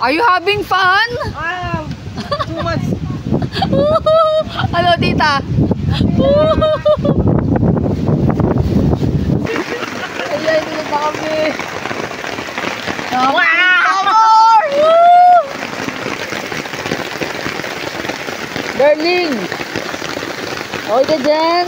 Are you having fun? Too much. Hello, tita. Ayan, dito na kami. Darling! Okay ka dyan?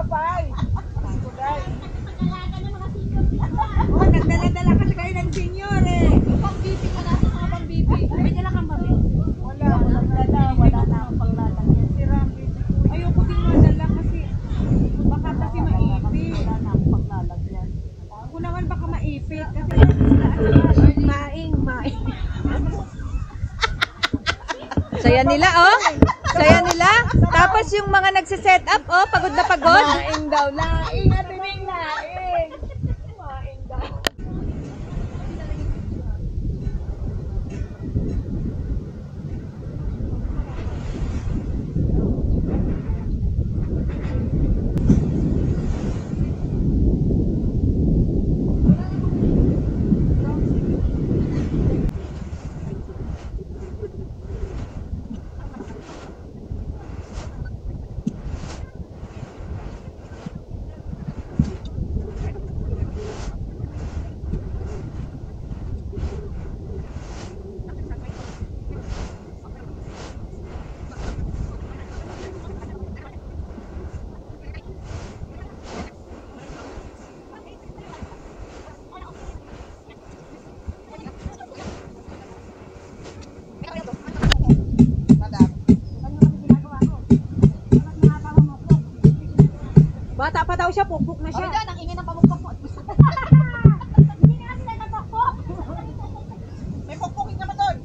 Apay! Oh, nagdala-dala kasi kayo ng senior eh. Pang-bibi ka na, mga pang-bibi. May dala kang babi. Wala na ang panglalagyan. Sira ang baby ko. Ayoko din madala kasi baka maipit. Wala na ang panglalagyan. Kung naman baka maipit kasi maing. Saya nila, oh. Saya nila. Tapos yung mga nagsiset up, oh, pagod na pagod. Laing daw, laing at ining laing. Maing daw. Bata pa daw siya, pukpuk na siya. Ang ingay ng pamukpok mo. Hindi nga sila napakpok. May pukpukin naman doon.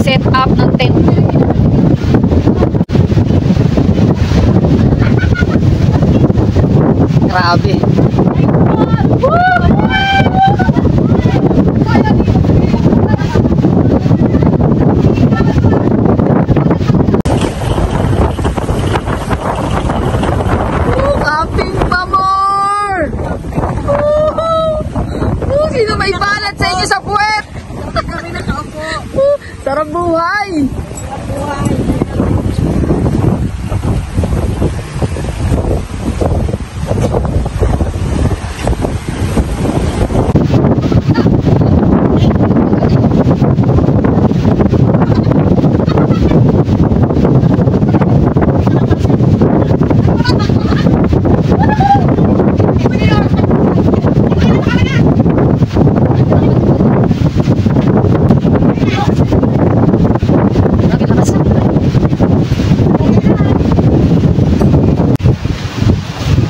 Set up ng tent. Grabe. Camping pa more! Sino may balat sa inyo sa puwet? Sarap buhay!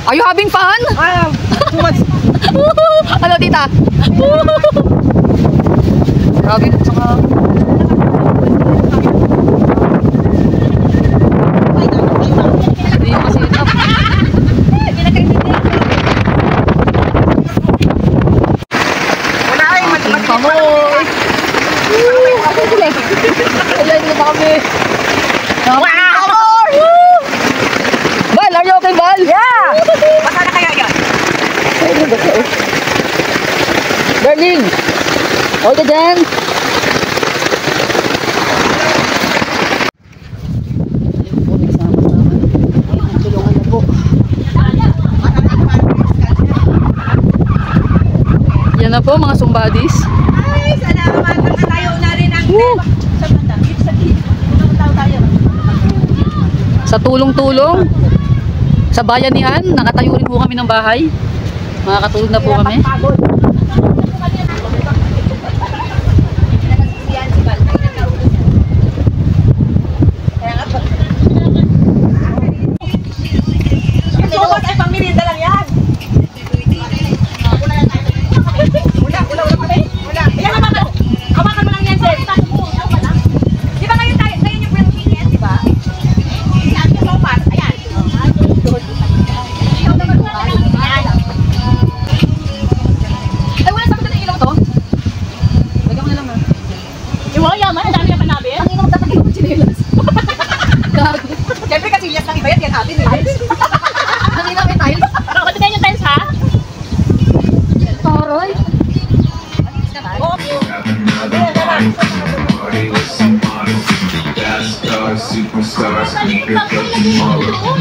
Are you having fun? Too much. Ano, tita? Grabe, tsaka... Hindi yung masit up. Wala ay, Camping pa mo! Ayan na ba kami? Wow! Val, are you okay, Val? Yeah! Basta na kaya yan? Darling! Okay ka dyan? Ayun po, may kasama na po mga sumbadis. Ay, sana naman tayo na rin ang Sa tulong-tulong, sa bayanihan, nakatayo rin po kami ng bahay. Makakatulog na po kami. Siyempre kasi yes lang iba yan atin eh. Kanina may tiles. Bakit na yung tiles ha? Toroy. Superstars, sneaker, tomorrow.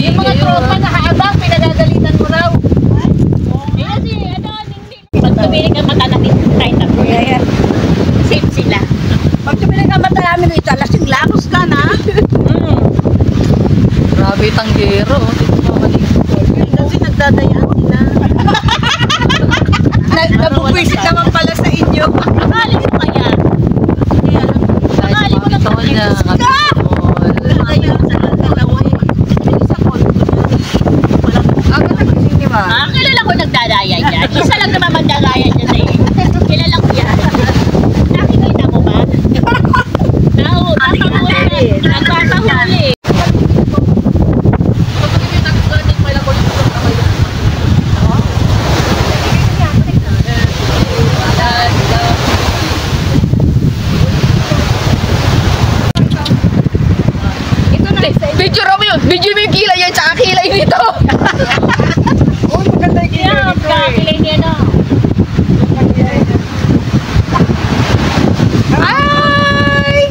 Yung mga tropa na haabang, pinagagalitan mo raw. Pag tumilig ang mata natin, tayo tayo. Safe sila. Pag tumilig ang mata namin, ito, lasing lagos ka na. Grabe tanggero. Kasi nagdadayaan sila. Nabubwisit naman pala sa inyo. Akali mo kaya. Akali mo na sa niya. Kilala ko nagdadaya yan. Isa lang naman magdadaya dyan eh. Kilala ko yan. Nakikita mo ba? Napapahuli. Nagpapahuli. Video mo yun! Video mo yung kilay yan, tsaka kilay nito! Kilay niya na. Hi!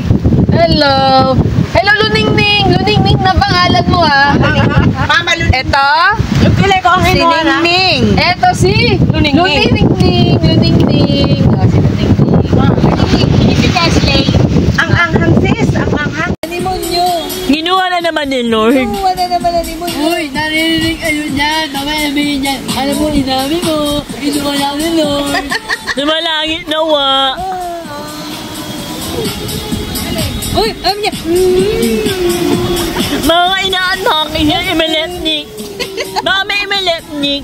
Hello! Hello, Luningning! Luningning na pangalan mo ah! Mama Luningning. Eto? Yung kilay ko ang Si Ningning! Eto si Luningning! Luningning! Ah, si Luningning. Si Leslie. Ang anghang sis. Ang anghang. Ginawa na naman ni Lord. Uy, naririnig ayun yan! Mamaya sabihin yan! Alam mo, inami mo! Isuwa namin Lord! Lumalangit nawa. Uy! Alam niya! Mga inaanhakin niya, imeletnik. Baka may imeletnik.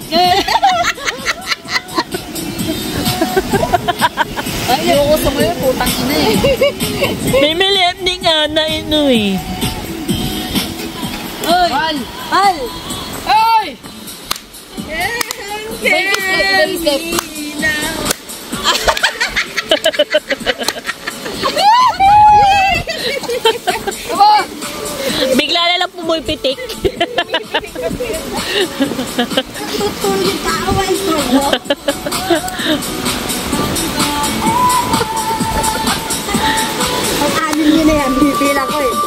Ay, ayoko sa mga putang ina eh! May imeletnik nga na ito eh. Uy! Al! Al! Uy! Baby step! Bigla na lang pumupitik. Tutulog ka away ko. Ang anin nyo na yan. Bibilang ko eh.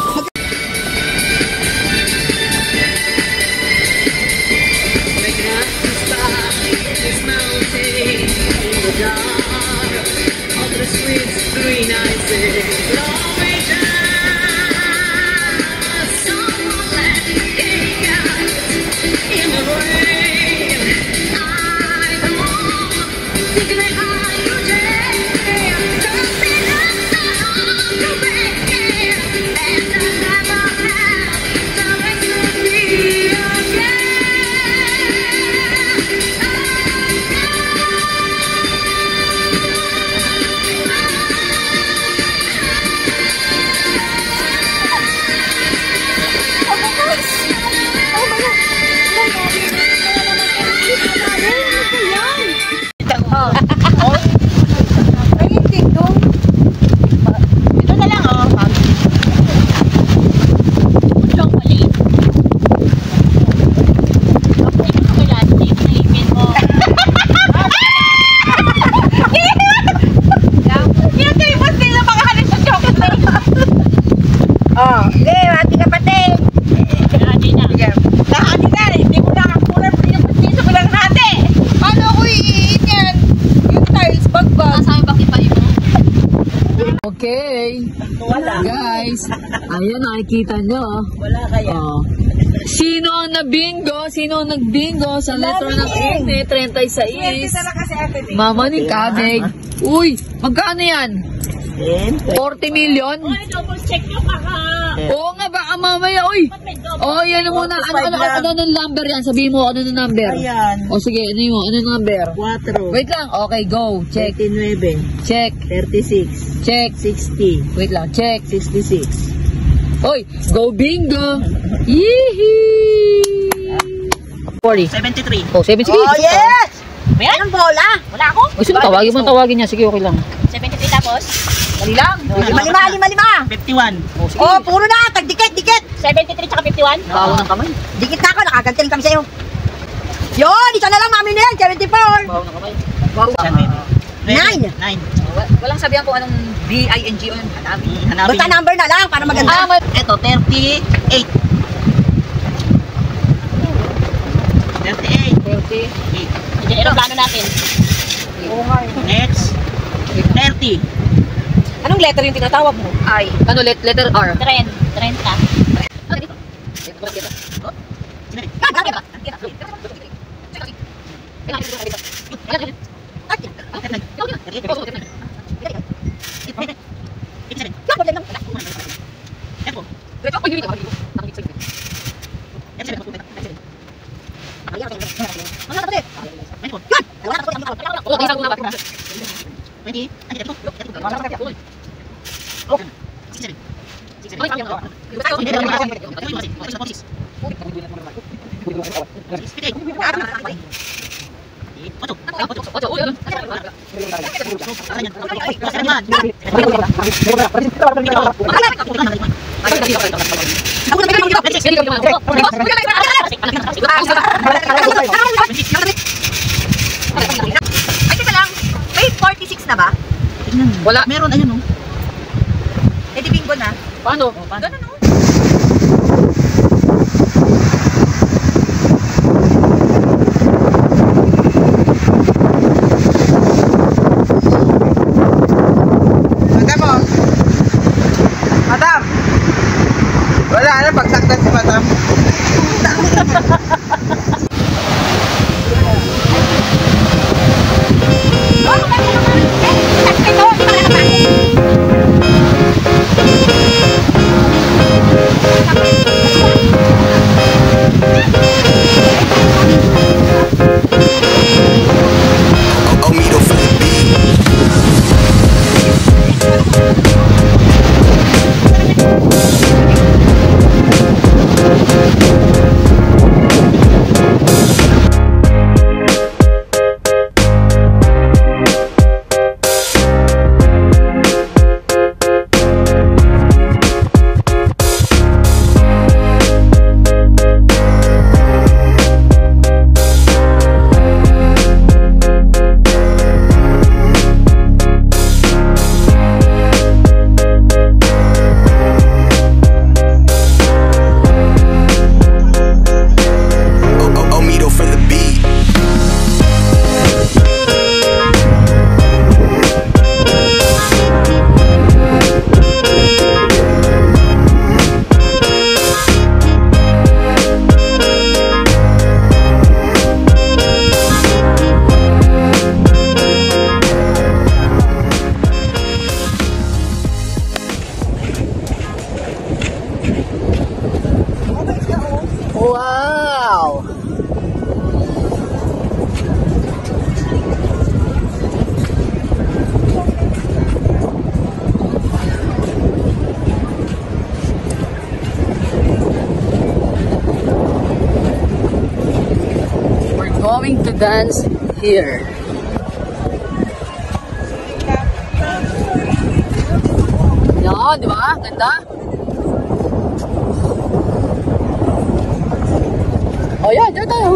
Okay. Guys, ayan, nakikita nyo. Wala kaya. Sino ang nabingo? Sino ang nagbingo sa letra ng E, 36? Mama ni Kabig. Uy, magkano yan? 40 million? Double check nyo kaka. Oo nga, baka mamaya. Uy! Oh, yan muna. Ano ng number yan? Sabihin mo, ano ng number? Ayan. O sige, ano yung number? 4. Wait lang. Okay, go. Check. 29. Check. 36. Check. 60. Wait lang. Check. 66. Oy, go bingo! Yee! 40. 73. Oh, 76. Oh, yes! May anong bola? Wala ako. Gusto mo tawagin niya. Sige, okay lang. 73 tapos? Dali lang. 5. 51. Oh, puro na. Tagdikit, dikit. 73 tsaka 51? Bawo ng kamay. Dikit na ako. Nakagantiling kami sa'yo. Yun! Isa na lang, Mami Nel. 74. Bawo ng kamay. 9. Walang sabihan kung anong B-I-N-G o yung hanapin. Basta number na lang para maganda. Ito, 38. 38. Yan ang plano natin. Next. 30. Anong letter yung tinatawag mo? I. Ano, letter R? 30. May 46 na ba? Wala. Meron, ayun o. Eh di bingo na. Paano? Ganun no? Madam! Wala na, pagsaktan si Madam. dance here. Yan, di ba? Ganda. Oh, yan. Diyan tayo.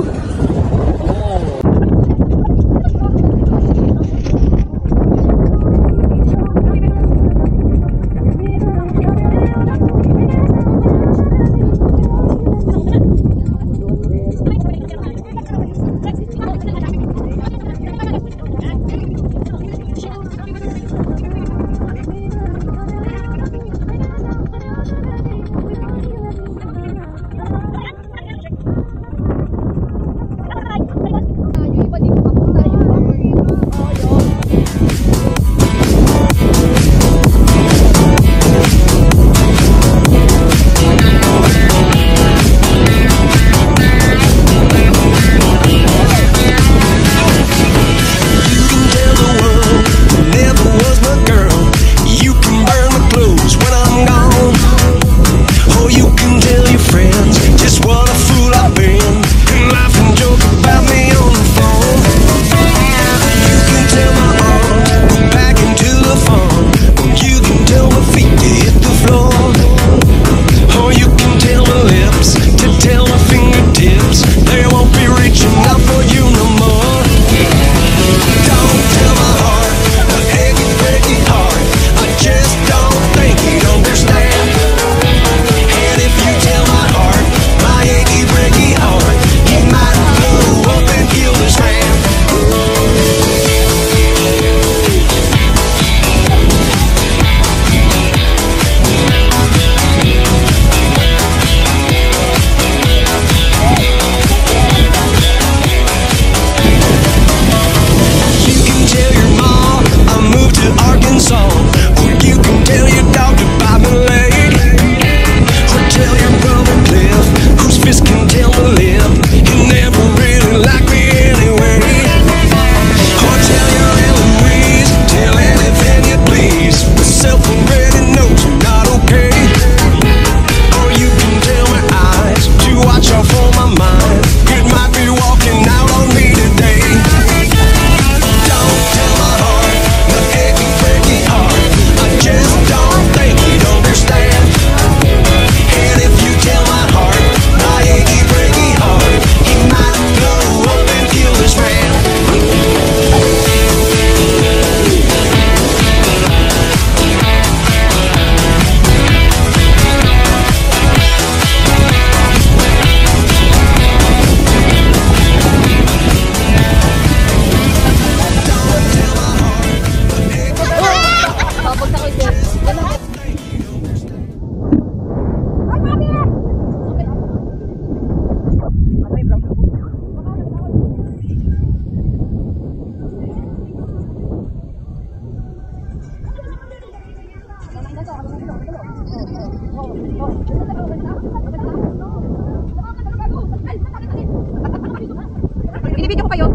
Binibigyan ko kayo.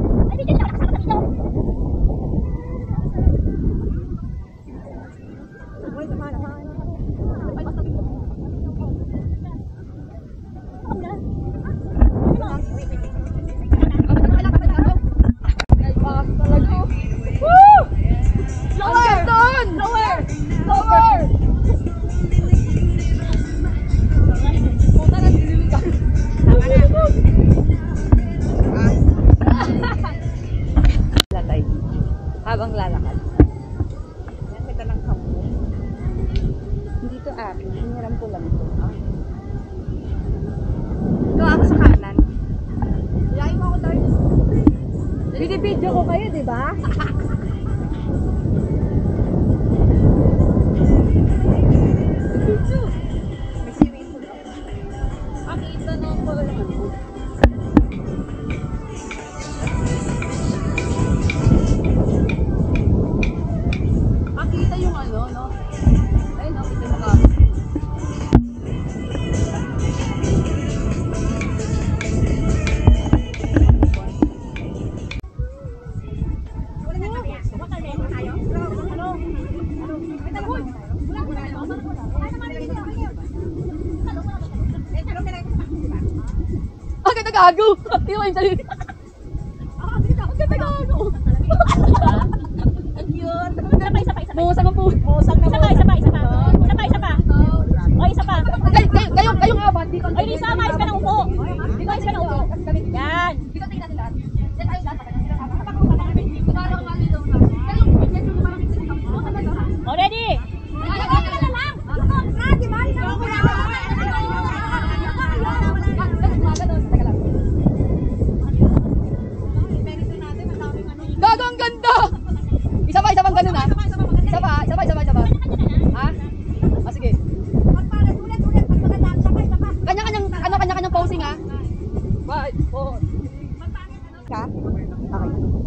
Habang lalakad. Yan, may dalang kampo. Hindi to akin. Hiniram ko lang ito. Ito ako sa kanan. Yain mo ako tayo. Binibidyo ko kayo, di ba? May swimming pool ako. Pakita na ako lang ako. Makita yung ano, no? Ayun, no? Kita mo ka. Okay, nagago. Hindi mo yung sarili. Buhusan mo po. Kayong apat. Gago, ang ganda! Isa pa ganun ha? Isa pa. Ha? Ah, sige. Kanya-kanyang posing ha? 5, 4. Ka?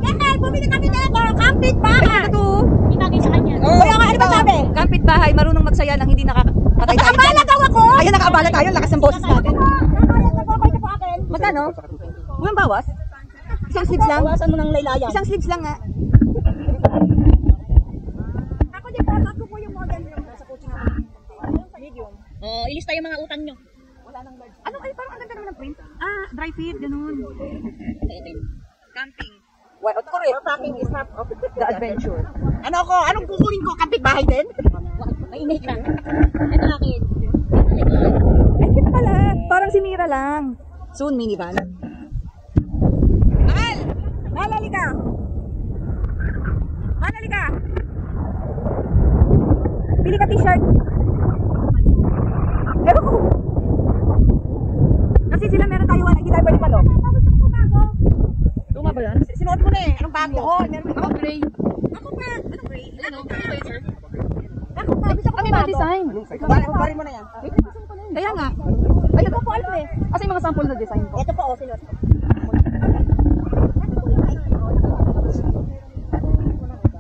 Okay. Bumili kami na ako, kapit bahay. Ito. Ibagay sa kanya. Kaya nga, ano ba sabi? Kapit bahay, marunong magsaya nang hindi nakakapatay tayo. Nakaabala daw ako. Ayun, nakaabala tayo. Lakas ng boses natin. Nakaabala ako. Magkano? Walang bawas? Isang sleeves lang? Bawasan mo ng laylayan. Isang sleeves lang nga. Ako di ba, ako po yung model yung sa coaching namin. Medium. Oh, ilista yung mga utang nyo. Ano, ay parang ang ganda naman ng print. Ah, dry fit, ganun. Camping. Why, of course. Packing is half of The adventure. Anong kukunin ko? Kapit bahay din? Mainit lang. Ito akin. Ay, kita pala. Parang si Mira lang. Soon, minivan. Malali ka. Pili ka t-shirt. Ewan ko. Kasi sila meron tayo, hindi tayo pwede palo. Luma ba yan? Sinuot mo na eh. Anong bago? Oo, meron ako gray. Ako pa. Anong gray? Ano? Blazer? Ako pa. Gusto ko Kami mga design. Barin mo na yan. Kaya nga. Ay, ito po alam eh. Kasi yung mga sample na design ko. Ito po, sinuot.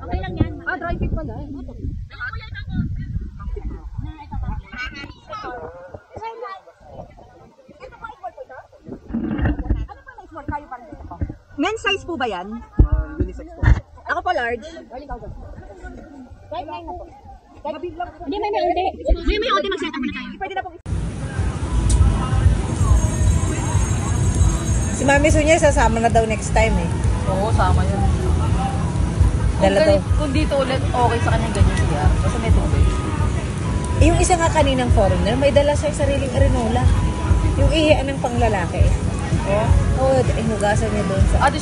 Okay lang yan. Ah, dry fit pala eh. Men's size po ba yan? Unisex po. Ako po large. Hindi, may unti. May unti mag-set up na tayo. Pwede na po. Si Mami Sunya sasama na daw next time eh. Oo, sama yun. Dala daw. Kung dito ulit, okay sa kanyang ganyan siya. Basta may tubig. Yung isa nga kaninang foreigner, may dala siyang sariling arenola. Yung ihian ng panglalaki. Oo, inugasan niya doon sa...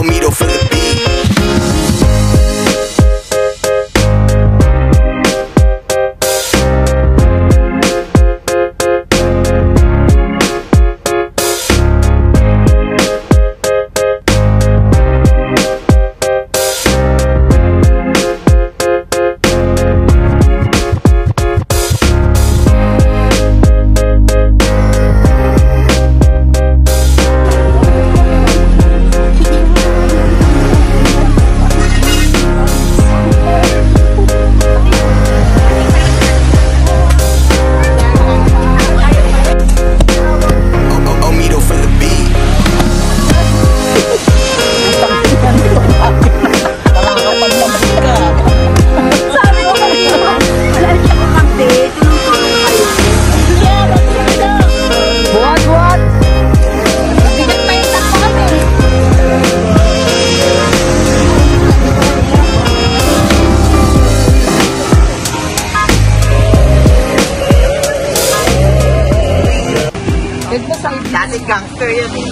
Omido for the beat. Dati gangster yun eh.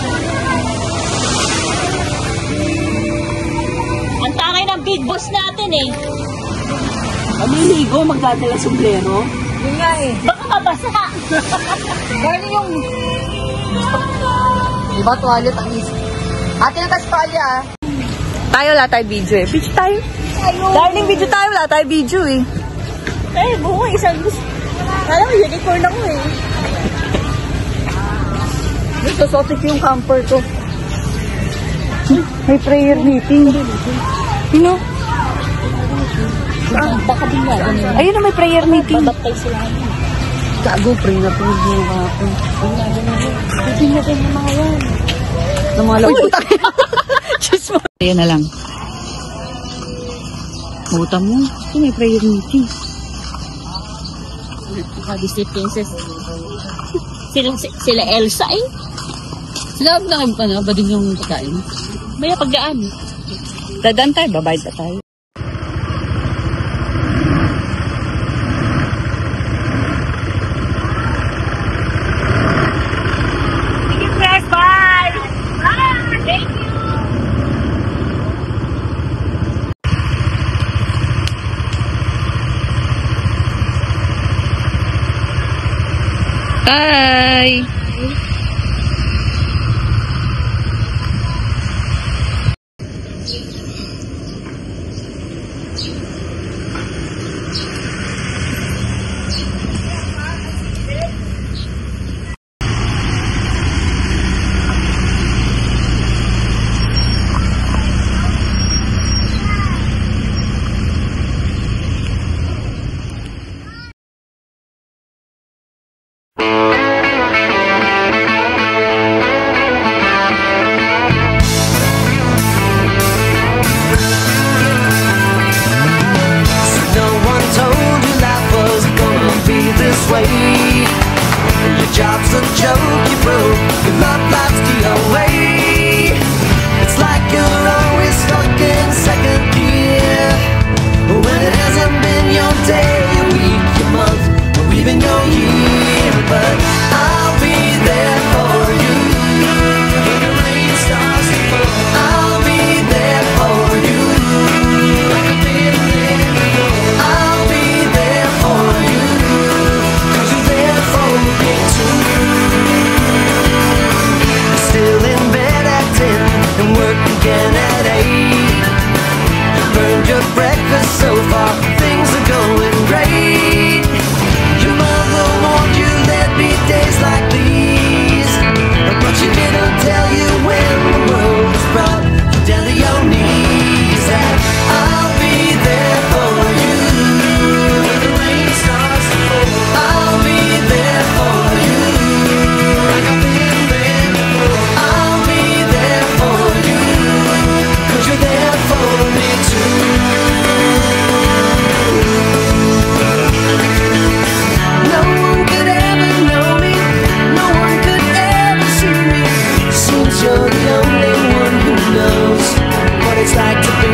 Ang tangay ng big boss natin eh. Mamiligo, magdadala sombrero. Yun nga eh. Baka mabasa ka. Darling yung... Diba toilet ang isip? Ate na tas palya ah. Tayo wala tayo video eh. Video tayo. Darling, video tayo. Wala tayo video eh. Eh, buko isang gusto. Alam mo, unicorn ako eh. Nagsasotik yung camper ko. May prayer meeting. Sino? Baka bigla. Ayun na, may prayer meeting. Babaptay sila. Gago, pray na po yung mga ako. Hindi na din yung mga yan. Namalaw. Uy, putang ina. Diyos mo. Ayan na lang. Buta mo. Ito may prayer meeting. Disney princess. Sila Elsa eh. Sila ba din yung pagkain? Maya pagdaan. Dadan tayo, babayad na tayo. Bye! Your job's a joke, you broke. Your love life's the away. It's like you're always stuck in second gear. When it hasn't been your day, your week, your month, or even your year. But I'll be there for you. When the rain starts to fall, I'll be there for you. Like I've been there before. I'll be there for you. 'Cause you're there for me too. Still in bed at 10 and work again at 8. Burned your breakfast so far, things are going great. Your mother warned you there'd be days like these, but she didn't tell you when the world was brought you down to your knees. That I'll be there for you when the rain starts to fall. I'll be there for you like I've been there before. I'll be there for you 'cause you're there for me too. No one could ever know me, no one could ever see me, since you're the only one who knows what it's like to be